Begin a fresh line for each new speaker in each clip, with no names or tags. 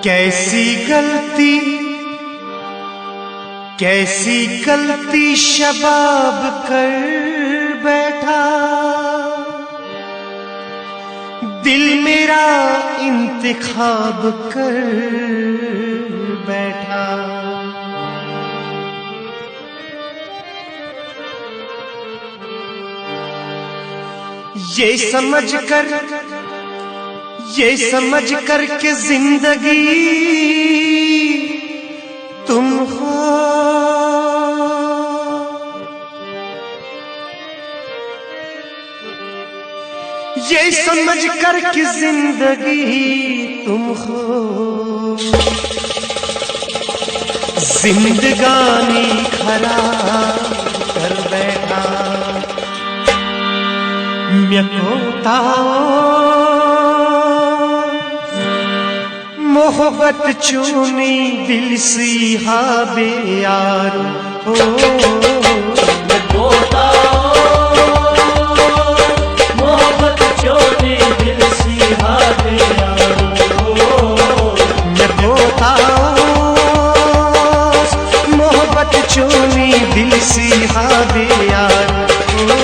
कैसी गलती शबाब कर बैठा, दिल मेरा इंतखाब कर बैठा। ये समझ कर के जिंदगी तुम हो, ये समझ कर के जिंदगी तुम हो, जिंदगानी खराब कर बैठा। म्यकोता मोहब्बत चूनी दिल सी हाबे यार हो।
म्यकोता मोहब्बत चूनी दिल सी हाबे यार हो।
म्यकोता मोहब्बत चूनी दिल सी हाबे यार हो।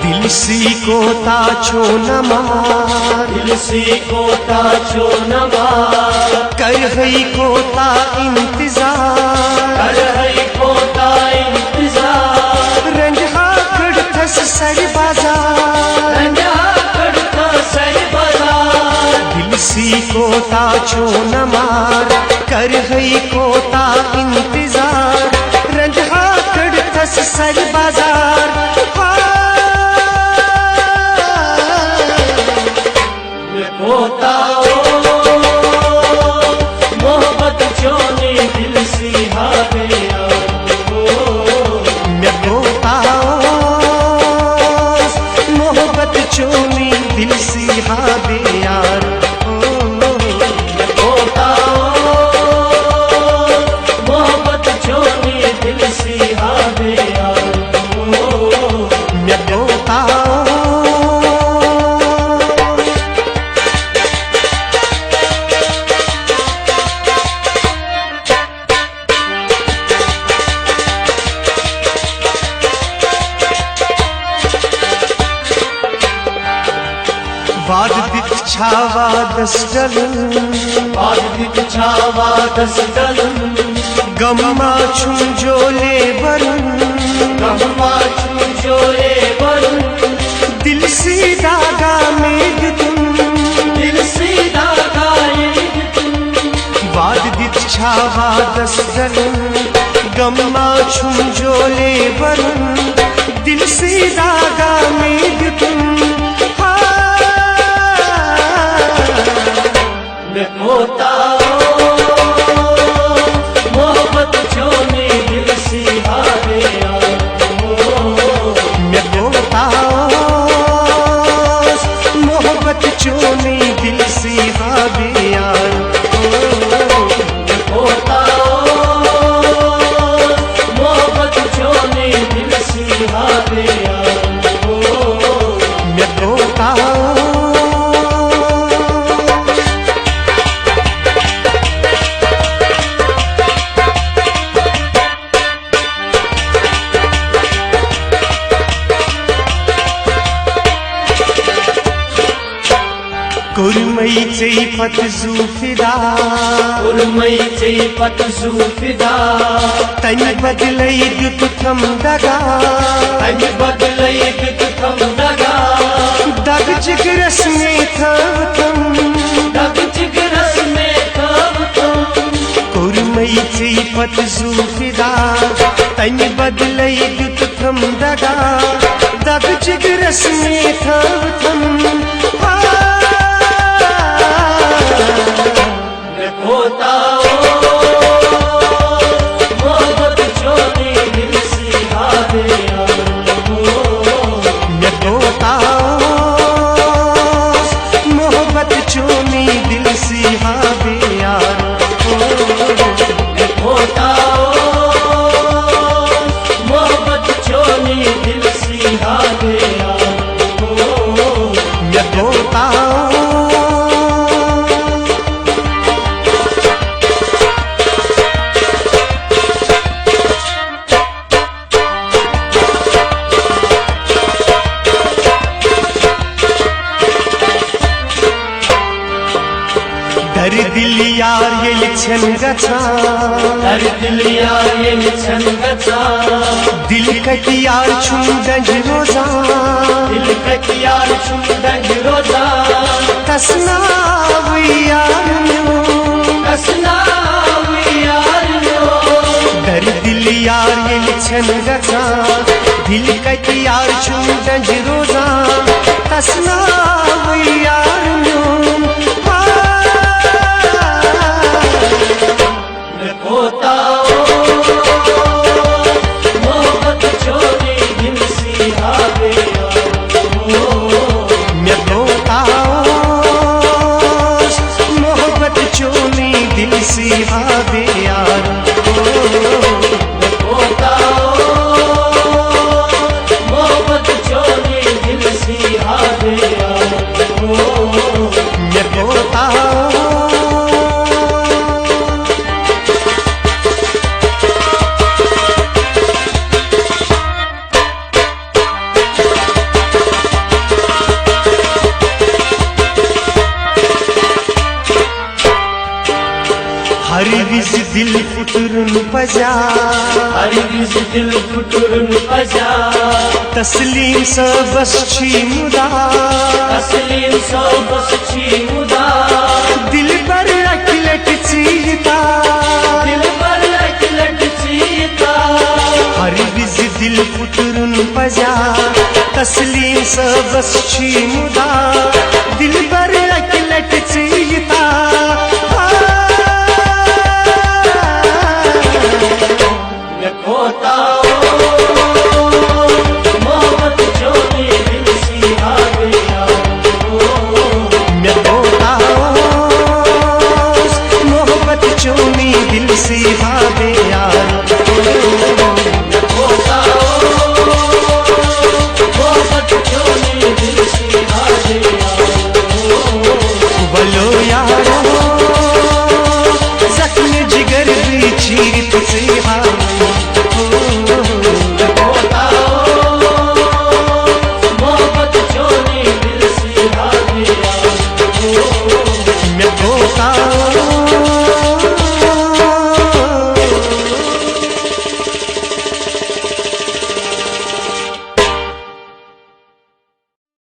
दिल सी कोता छो न मार,
दिल सी कोता छो न मार।
कर हई कोता इंतजार,
कर हई कोता इंतजार।
रंजहा कड़थस सर बाजार,
रंजहा कड़थस सर बाजार।
दिल सी कोता छो न मार, कर हई कोता इंतजार। रंजहा कड़थस सर बाजार।
म्यकोता मोहब्बत चूनी दिल सी हाबे यार हो।
म्यकोता मोहब्बत चूनी दिल सी हाबे यार हो।
म्यकोता मोहब्बत चूनी दिल सी हाबे यार हो।
म्यकोता वाद दिख छावा दस डलन,
वाद दिख छावा दस डलन।
गम्मा छुम जोले बरन,
गम्मा छुम जोले बरन।
दिल सी दागा में तुम,
दिल सी दागा में तुम।
वाद दिख छावा दस डलन, गम्मा छुम जोले बरन। दिल सी दागा में तुम।
म्यकोता मोहब्बत चूनी दिल सी हाबे यार हो।
म्यकोता मोहब्बत चूनी दिल सी हाबे यार हो।
म्यकोता मोहब्बत चूनी दिल सी हाबे यार हो।
म्यकोता कुरमईचे पत जुफिदा,
कुरमईचे पत जुफिदा।
तन बदलै दुत थम दगा,
तन बदलै दुत थम दगा।
दग जिगरस में थम थम,
दग जिगरस में थम थम।
पत जूफिदा तन बदलै दुत थम दगा दग जिगरस में थम
होता मोहब्बत छोड़ी दिल से हारे
मोहब्बत चोनी दिल सी हावे यार
होता मोहब्बत छोड़ी दिल से हारे
होता दर दिल यार ये लिखन गछा
हर दिल यार ये निछन गचा
दिल कट यार छुम दंज रोजा
दिल कटियार छुम दंग रोजा
तसना यार
कसना यार
दर दिल यार ये लिखन गछा दिल कट यार छुम दंज रोजा तसना यार
होता मोहब्बत छोड़ी दिल से हारे
मोहब्बत चोनी दिल सी हावे यार
होता मोहब्बत छोड़ी दिल से हारे
होता हर विज दिल फुटरुन बजा
हर विज दिल फुटुरन बजा
तस्लीम सबस छी मुदा
तस्लीम सो बस छी मुदा
दिल पर अकलट चीता
दिल पर अकलट चीता
हर विज दिल फुटरुन बजा तस्लीम सबस छी मुदा दिल पर अकलट चीता
होता मोहब्बत छोड़ी दिल से हारे
मोहब्बत चोनी दिल से हावे यार
होता मोहब्बत छोड़ी दिल से हारे
बोलो यारो जख्म जिगर भी चीर से